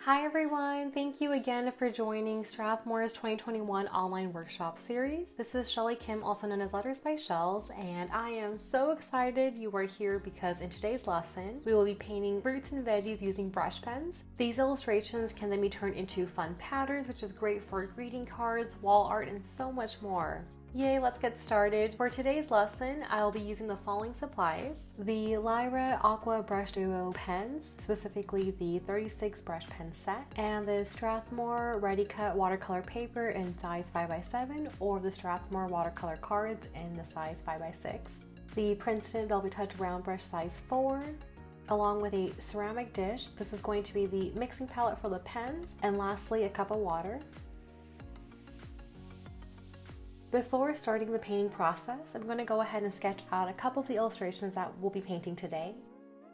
Hi everyone, thank you again for joining Strathmore's 2021 online workshop series. This is Shelly Kim, also known as Letters by Shells, and I am so excited you are here because in today's lesson, we will be painting fruits and veggies using brush pens. These illustrations can then be turned into fun patterns, which is great for greeting cards, wall art, and so much more. Yay, let's get started. For today's lesson, I'll be using the following supplies. The Lyra Aqua Brush Duo pens, specifically the 36 brush pen set, and the Strathmore Ready Cut watercolor paper in size 5x7, or the Strathmore watercolor cards in the size 5x6. The Princeton Velvet Touch round brush size 4, along with a ceramic dish. This is going to be the mixing palette for the pens, and lastly, a cup of water. Before starting the painting process, I'm going to go ahead and sketch out a couple of the illustrations that we'll be painting today.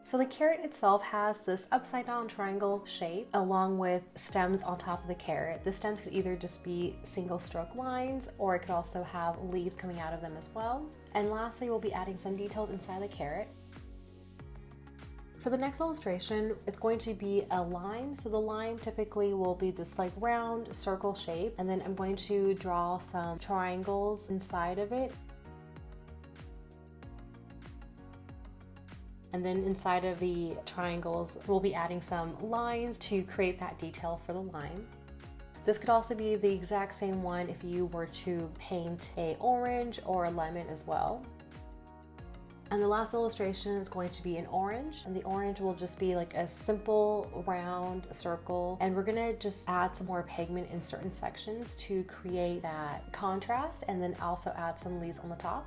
So the carrot itself has this upside down triangle shape along with stems on top of the carrot. The stems could either just be single stroke lines, or it could also have leaves coming out of them as well. And lastly, we'll be adding some details inside the carrot. For the next illustration, it's going to be a lime. So the lime typically will be this like round circle shape, and then I'm going to draw some triangles inside of it. And then inside of the triangles, we'll be adding some lines to create that detail for the lime. This could also be the exact same one if you were to paint a orange or a lemon as well. And the last illustration is going to be an orange, and the orange will just be like a simple round circle, and we're gonna just add some more pigment in certain sections to create that contrast, and then also add some leaves on the top.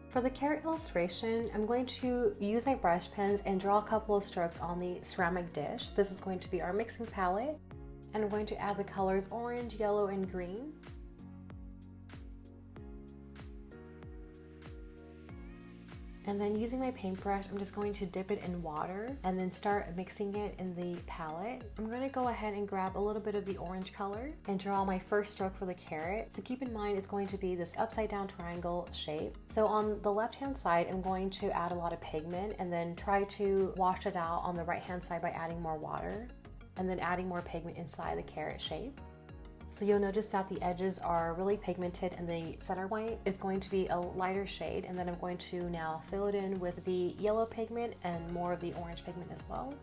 For the carrot illustration, I'm going to use my brush pens and draw a couple of strokes on the ceramic dish. This is going to be our mixing palette, and I'm going to add the colors orange, yellow, and green. And then using my paintbrush, I'm just going to dip it in water and then start mixing it in the palette. I'm going to go ahead and grab a little bit of the orange color and draw my first stroke for the carrot. So keep in mind it's going to be this upside down triangle shape. So on the left hand side, I'm going to add a lot of pigment and then try to wash it out on the right hand side by adding more water and then adding more pigment inside the carrot shape. So you'll notice that the edges are really pigmented and the center white is going to be a lighter shade, and then I'm going to now fill it in with the yellow pigment and more of the orange pigment as well.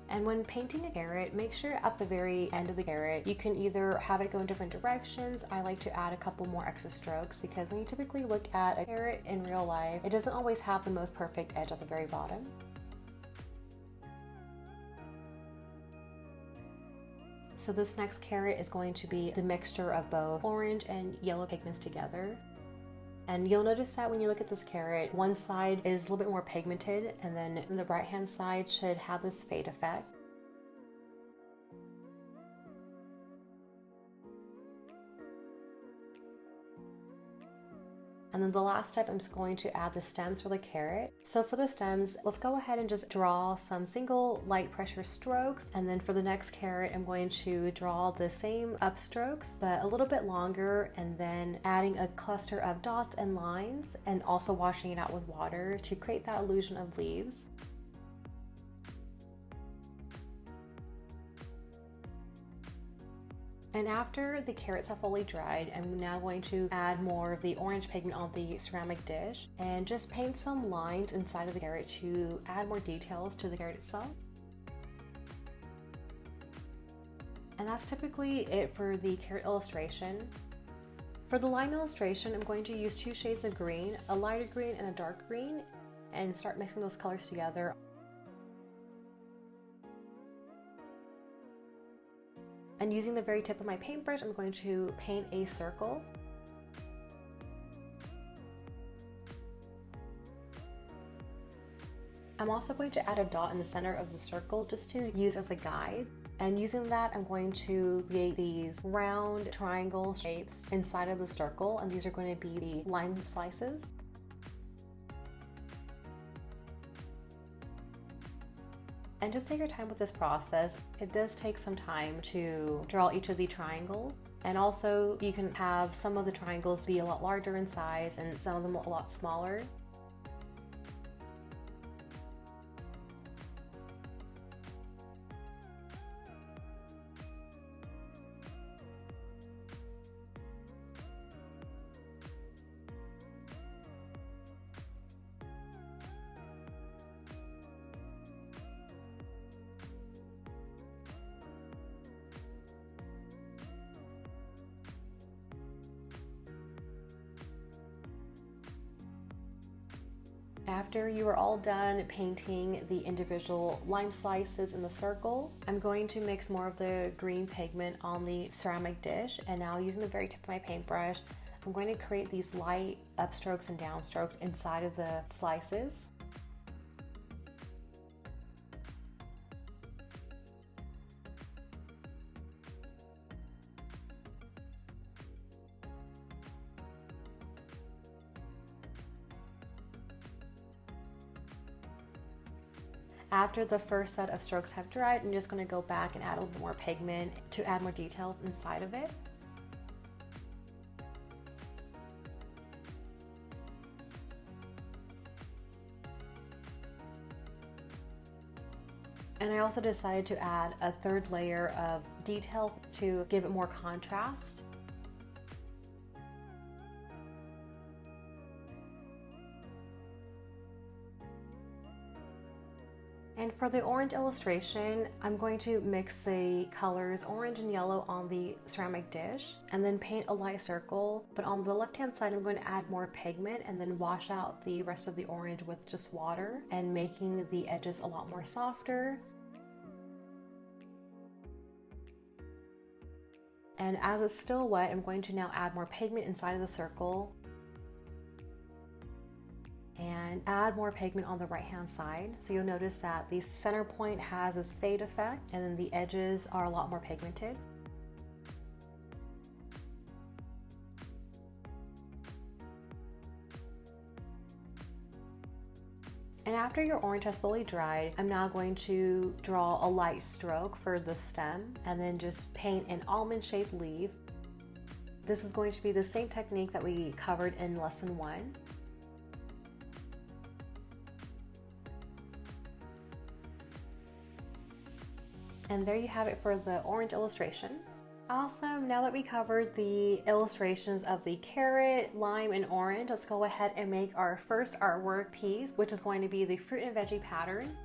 And when painting a carrot, make sure at the very end of the carrot, you can either have it go in different directions. I like to add a couple more extra strokes because when you typically look at a carrot in real life, it doesn't always have the most perfect edge at the very bottom. So this next carrot is going to be the mixture of both orange and yellow pigments together. And you'll notice that when you look at this carrot, one side is a little bit more pigmented, and then the right hand side should have this fade effect. And then the last step, I'm just going to add the stems for the carrot. So for the stems, let's go ahead and just draw some single light pressure strokes. And then for the next carrot, I'm going to draw the same upstrokes, but a little bit longer, and then adding a cluster of dots and lines, and also washing it out with water to create that illusion of leaves. And after the carrots have fully dried, I'm now going to add more of the orange pigment on the ceramic dish and just paint some lines inside of the carrot to add more details to the carrot itself. And that's typically it for the carrot illustration. For the lime illustration, I'm going to use two shades of green, a lighter green and a dark green, and start mixing those colors together. And using the very tip of my paintbrush, I'm going to paint a circle. I'm also going to add a dot in the center of the circle just to use as a guide. And using that, I'm going to create these round triangle shapes inside of the circle, and these are going to be the lime slices. And just take your time with this process. It does take some time to draw each of the triangles. And also you can have some of the triangles be a lot larger in size and some of them a lot smaller. After you are all done painting the individual lime slices in the circle, I'm going to mix more of the green pigment on the ceramic dish, and now using the very tip of my paintbrush, I'm going to create these light upstrokes and downstrokes inside of the slices. After the first set of strokes have dried, I'm just going to go back and add a little bit more pigment to add more details inside of it. And I also decided to add a third layer of details to give it more contrast. And for the orange illustration, I'm going to mix the colors orange and yellow on the ceramic dish and then paint a light circle. But on the left-hand side, I'm going to add more pigment and then wash out the rest of the orange with just water and making the edges a lot more softer. And as it's still wet, I'm going to now add more pigment inside of the circle and add more pigment on the right hand side. So you'll notice that the center point has a fade effect and then the edges are a lot more pigmented. And after your orange has fully dried, I'm now going to draw a light stroke for the stem and then just paint an almond-shaped leaf. This is going to be the same technique that we covered in lesson 1. And there you have it for the orange illustration. Awesome, now that we covered the illustrations of the carrot, lime, and orange, let's go ahead and make our first artwork piece, which is going to be the fruit and veggie pattern.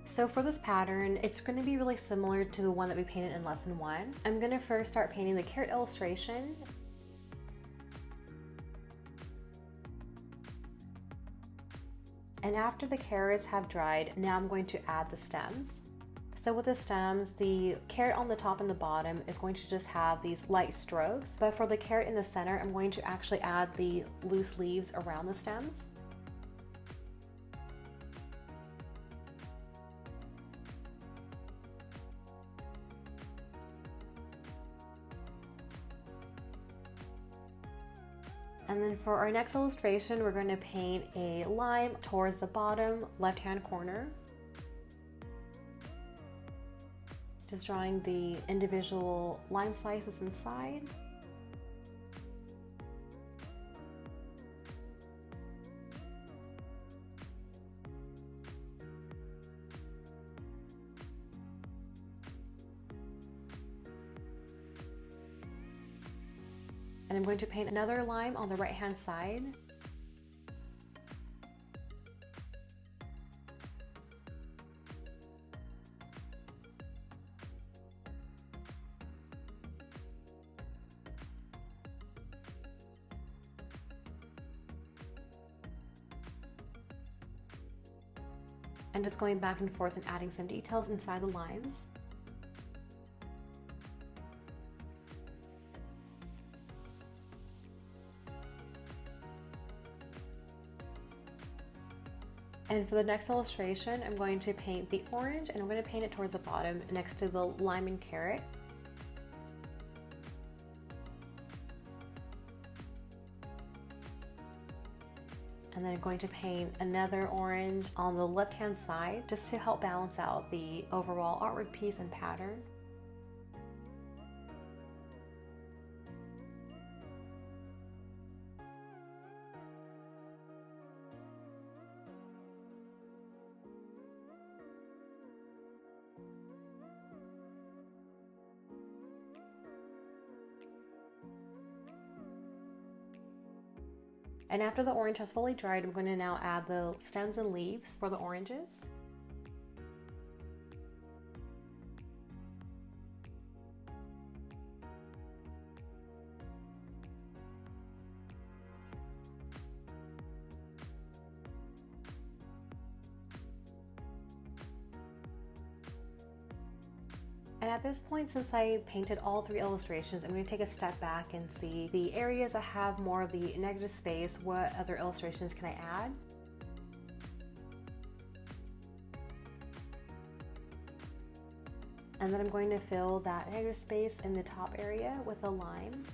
So for this pattern, it's going to be really similar to the one that we painted in lesson 1. I'm going to first start painting the carrot illustration. And after the carrots have dried, now I'm going to add the stems. So with the stems, the carrot on the top and the bottom is going to just have these light strokes, but for the carrot in the center, I'm going to actually add the loose leaves around the stems. And then for our next illustration, we're going to paint a lime towards the bottom left-hand corner. Just drawing the individual lime slices inside. And I'm going to paint another lime on the right-hand side. And just going back and forth and adding some details inside the limes. And for the next illustration, I'm going to paint the orange and I'm going to paint it towards the bottom next to the lime and carrot. And then I'm going to paint another orange on the left-hand side just to help balance out the overall artwork piece and pattern. And after the orange has fully dried, I'm going to now add the stems and leaves for the oranges. And at this point, since I painted all 3 illustrations, I'm going to take a step back and see the areas that have more of the negative space. What other illustrations can I add? And then I'm going to fill that negative space in the top area with a line.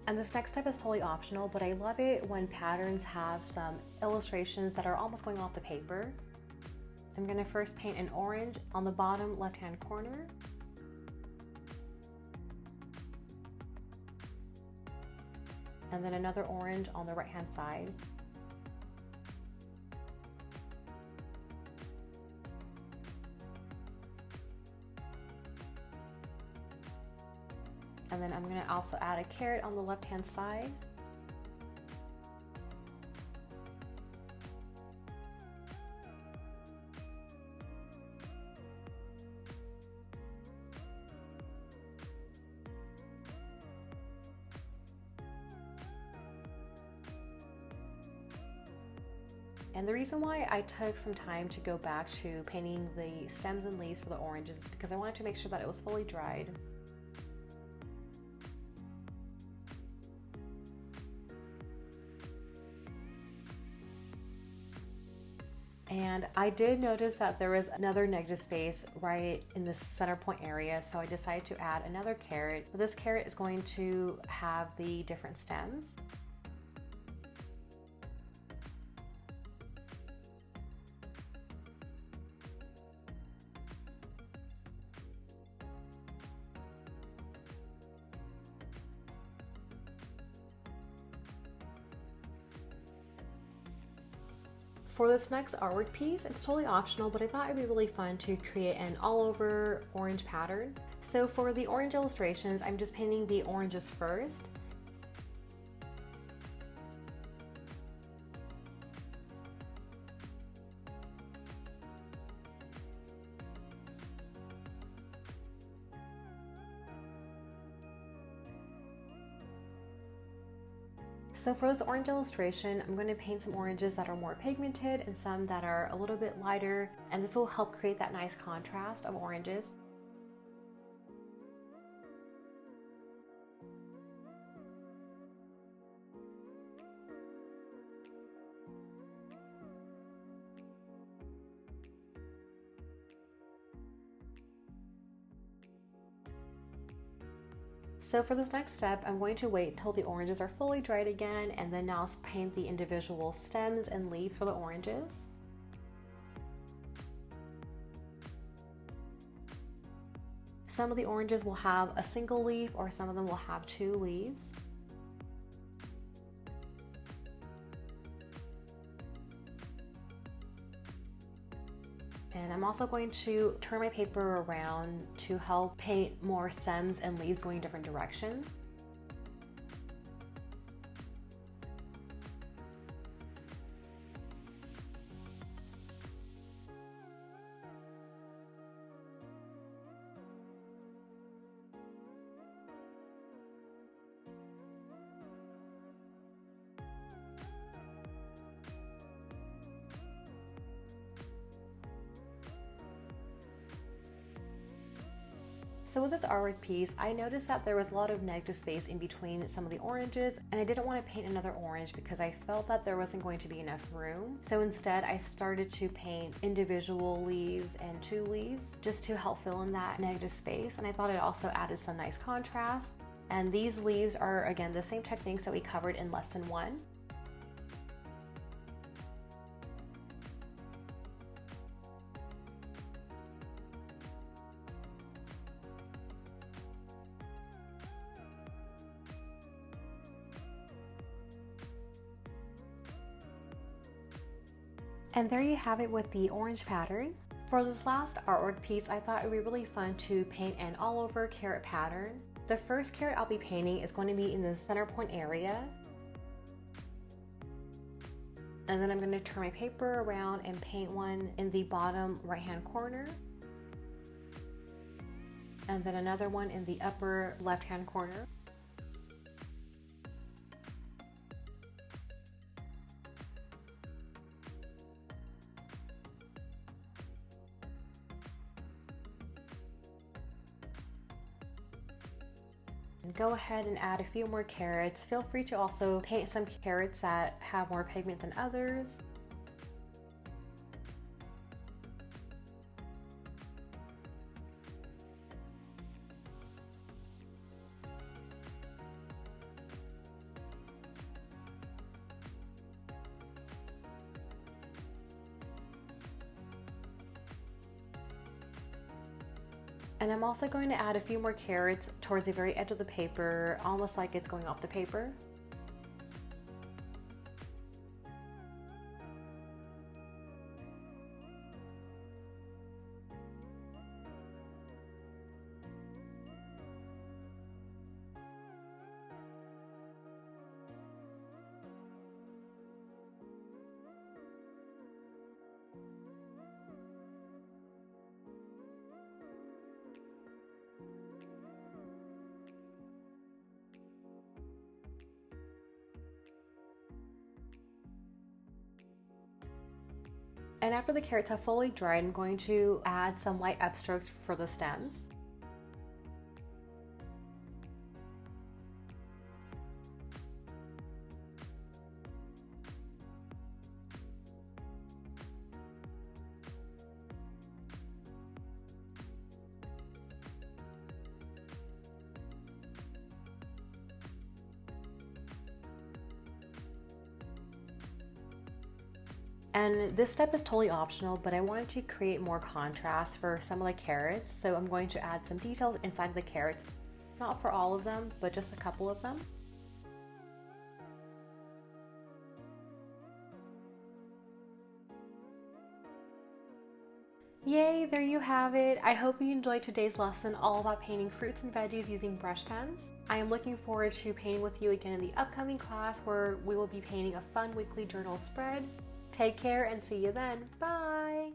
And this next step is totally optional, but I love it when patterns have some illustrations that are almost going off the paper. I'm going to first paint an orange on the bottom left-hand corner. And then another orange on the right-hand side. And then I'm going to also add a carrot on the left-hand side. And the reason why I took some time to go back to painting the stems and leaves for the oranges is because I wanted to make sure that it was fully dried. And I did notice that there was another negative space right in the center point area, so I decided to add another carrot. This carrot is going to have the different stems. For this next artwork piece, it's totally optional, but I thought it'd be really fun to create an all over orange pattern. So for the orange illustrations, I'm just painting the oranges first. So for this orange illustration, I'm going to paint some oranges that are more pigmented and some that are a little bit lighter, and this will help create that nice contrast of oranges. So for this next step, I'm going to wait till the oranges are fully dried again, and then now paint the individual stems and leaves for the oranges. Some of the oranges will have a single leaf, or some of them will have 2 leaves. And I'm also going to turn my paper around to help paint more stems and leaves going different directions. So with this artwork piece, I noticed that there was a lot of negative space in between some of the oranges, and I didn't want to paint another orange because I felt that there wasn't going to be enough room. So instead, I started to paint individual leaves and 2 leaves just to help fill in that negative space, and I thought it also added some nice contrast. And these leaves are, again, the same techniques that we covered in lesson 1. And there you have it with the orange pattern. For this last artwork piece, I thought it would be really fun to paint an all over carrot pattern. The first carrot I'll be painting is going to be in the center point area. And then I'm going to turn my paper around and paint one in the bottom right hand corner. And then another one in the upper left hand corner. Go ahead and add a few more carrots. Feel free to also paint some carrots that have more pigment than others. And I'm also going to add a few more carrots towards the very edge of the paper, almost like it's going off the paper. And after the carrots have fully dried, I'm going to add some light upstrokes for the stems. And this step is totally optional, but I wanted to create more contrast for some of the carrots. So I'm going to add some details inside the carrots, not for all of them, but just a couple of them. Yay, there you have it. I hope you enjoyed today's lesson all about painting fruits and veggies using brush pens. I am looking forward to painting with you again in the upcoming class where we will be painting a fun weekly journal spread. Take care and see you then. Bye!